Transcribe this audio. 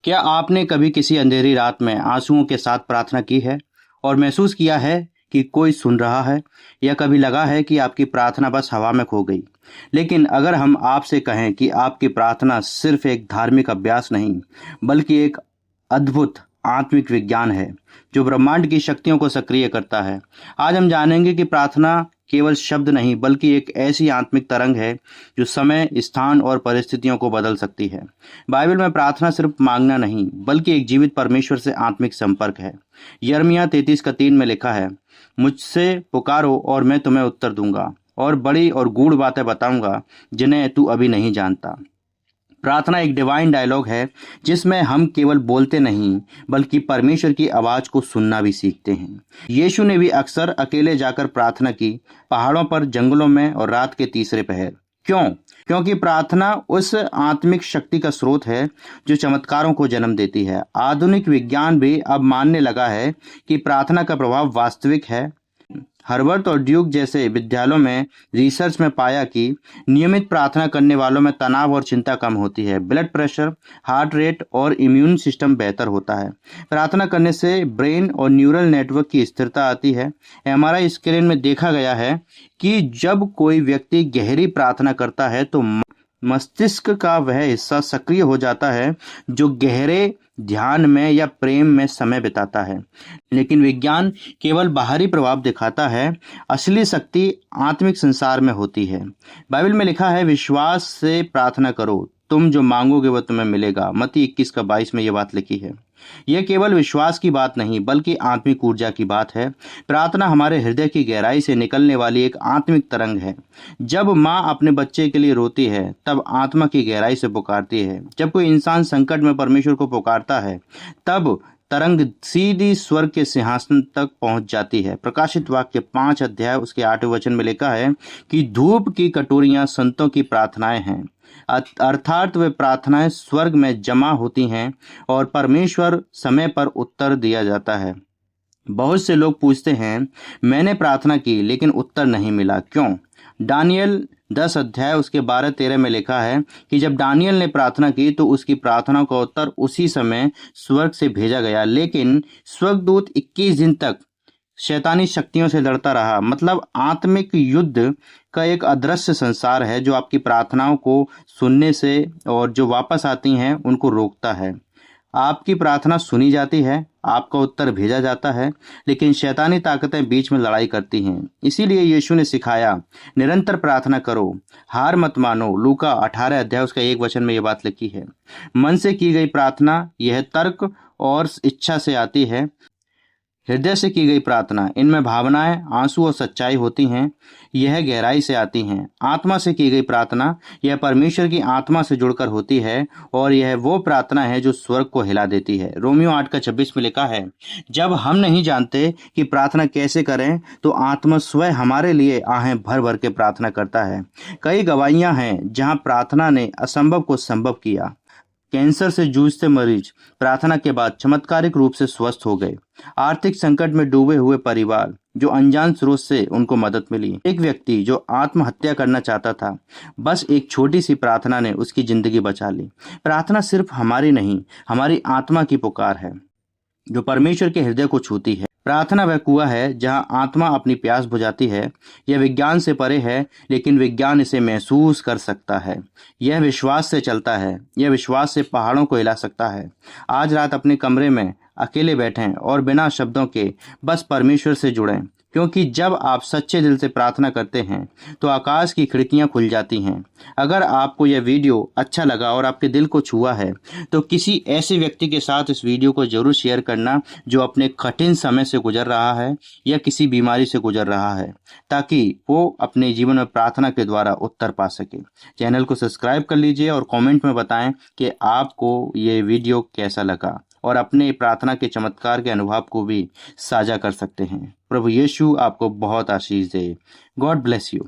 क्या आपने कभी किसी अंधेरी रात में आंसुओं के साथ प्रार्थना की है और महसूस किया है कि कोई सुन रहा है, या कभी लगा है कि आपकी प्रार्थना बस हवा में खो गई? लेकिन अगर हम आपसे कहें कि आपकी प्रार्थना सिर्फ एक धार्मिक अभ्यास नहीं, बल्कि एक अद्भुत आत्मिक विज्ञान है जो ब्रह्मांड की शक्तियों को सक्रिय करता है। आज हम जानेंगे कि प्रार्थना केवल शब्द नहीं, बल्कि एक ऐसी आत्मिक तरंग है जो समय, स्थान और परिस्थितियों को बदल सकती है। बाइबल में प्रार्थना सिर्फ मांगना नहीं, बल्कि एक जीवित परमेश्वर से आत्मिक संपर्क है। यिर्मयाह 33:3 में लिखा है, मुझसे पुकारो और मैं तुम्हें उत्तर दूंगा और बड़ी और गूढ़ बातें बताऊंगा जिन्हें तू अभी नहीं जानता। प्रार्थना एक डिवाइन डायलॉग है जिसमें हम केवल बोलते नहीं, बल्कि परमेश्वर की आवाज को सुनना भी सीखते हैं। यीशु ने भी अक्सर अकेले जाकर प्रार्थना की, पहाड़ों पर, जंगलों में और रात के तीसरे पहर। क्यों? क्योंकि प्रार्थना उस आत्मिक शक्ति का स्रोत है जो चमत्कारों को जन्म देती है। आधुनिक विज्ञान भी अब मानने लगा है कि प्रार्थना का प्रभाव वास्तविक है। हार्वर्ड और ड्यूक जैसे विद्यालयों में रिसर्च में पाया कि नियमित प्रार्थना करने वालों में तनाव और चिंता कम होती है, ब्लड प्रेशर, हार्ट रेट और इम्यून सिस्टम बेहतर होता है। प्रार्थना करने से ब्रेन और न्यूरल नेटवर्क की स्थिरता आती है। एमआरआई स्कैन में देखा गया है कि जब कोई व्यक्ति गहरी प्रार्थना करता है तो मस्तिष्क का वह हिस्सा सक्रिय हो जाता है जो गहरे ध्यान में या प्रेम में समय बिताता है। लेकिन विज्ञान केवल बाहरी प्रभाव दिखाता है, असली शक्ति आत्मिक संसार में होती है। बाइबल में लिखा है, विश्वास से प्रार्थना करो, तुम जो मांगोगे वह तुम्हें मिलेगा। मत्ती 21:22 में यह बात लिखी है। यह केवल विश्वास की बात नहीं, बल्कि आत्मिक ऊर्जा की बात है। प्रार्थना हमारे हृदय की गहराई से निकलने वाली एक आत्मिक तरंग है। जब माँ अपने बच्चे के लिए रोती है, तब आत्मा की गहराई से पुकारती है। जब कोई इंसान संकट में परमेश्वर को पुकारता है, तब तरंग सीधी स्वर्ग के सिंहासन तक पहुंच जाती है। प्रकाशित वाक्य 5 उसके 8वें वचन में लिखा है कि धूप की कटोरियां संतों की प्रार्थनाएं हैं, अर्थात वे प्रार्थनाएं स्वर्ग में जमा होती हैं और परमेश्वर समय पर उत्तर दिया जाता है। बहुत से लोग पूछते हैं, मैंने प्रार्थना की लेकिन उत्तर नहीं मिला, क्यों? दानियल 10 उसके 12-13 में लिखा है कि जब दानियल ने प्रार्थना की तो उसकी प्रार्थना का उत्तर उसी समय स्वर्ग से भेजा गया, लेकिन स्वर्गदूत 21 दिन तक शैतानी शक्तियों से लड़ता रहा। मतलब आत्मिक युद्ध का एक अदृश्य संसार है जो आपकी प्रार्थनाओं को सुनने से और जो वापस आती हैं उनको रोकता है। आपकी प्रार्थना सुनी जाती है, आपका उत्तर भेजा जाता है, लेकिन शैतानी ताकतें बीच में लड़ाई करती हैं। इसीलिए यीशु ने सिखाया, निरंतर प्रार्थना करो, हार मत मानो। लूका 18 उसका 1 वचन में यह बात लिखी है। मन से की गई प्रार्थना यह तर्क और इच्छा से आती है। हृदय से की गई प्रार्थना, इनमें भावनाएं, आंसू और सच्चाई होती हैं, यह गहराई से आती हैं। आत्मा से की गई प्रार्थना, यह परमेश्वर की आत्मा से जुड़कर होती है और यह वो प्रार्थना है जो स्वर्ग को हिला देती है। रोमियो 8:26 में लिखा है, जब हम नहीं जानते कि प्रार्थना कैसे करें तो आत्मा स्वयं हमारे लिए आहें भर भर के प्रार्थना करता है। कई गवाहियां हैं जहां प्रार्थना ने असंभव को संभव किया। कैंसर से जूझते मरीज प्रार्थना के बाद चमत्कारिक रूप से स्वस्थ हो गए। आर्थिक संकट में डूबे हुए परिवार जो अनजान स्रोत से उनको मदद मिली। एक व्यक्ति जो आत्महत्या करना चाहता था, बस एक छोटी सी प्रार्थना ने उसकी जिंदगी बचा ली। प्रार्थना सिर्फ हमारी नहीं, हमारी आत्मा की पुकार है जो परमेश्वर के हृदय को छूती है। प्रार्थना वह कुआं है जहां आत्मा अपनी प्यास बुझाती है। यह विज्ञान से परे है, लेकिन विज्ञान इसे महसूस कर सकता है। यह विश्वास से चलता है, यह विश्वास से पहाड़ों को हिला सकता है। आज रात अपने कमरे में अकेले बैठें और बिना शब्दों के बस परमेश्वर से जुड़ें, क्योंकि जब आप सच्चे दिल से प्रार्थना करते हैं तो आकाश की खिड़कियां खुल जाती हैं। अगर आपको यह वीडियो अच्छा लगा और आपके दिल को छुआ है तो किसी ऐसे व्यक्ति के साथ इस वीडियो को जरूर शेयर करना जो अपने कठिन समय से गुजर रहा है या किसी बीमारी से गुजर रहा है, ताकि वो अपने जीवन में प्रार्थना के द्वारा उत्तर पा सके। चैनल को सब्सक्राइब कर लीजिए और कमेंट में बताएं कि आपको ये वीडियो कैसा लगा, और अपने प्रार्थना के चमत्कार के अनुभव को भी साझा कर सकते हैं। प्रभु यीशु आपको बहुत आशीष दे। God bless you.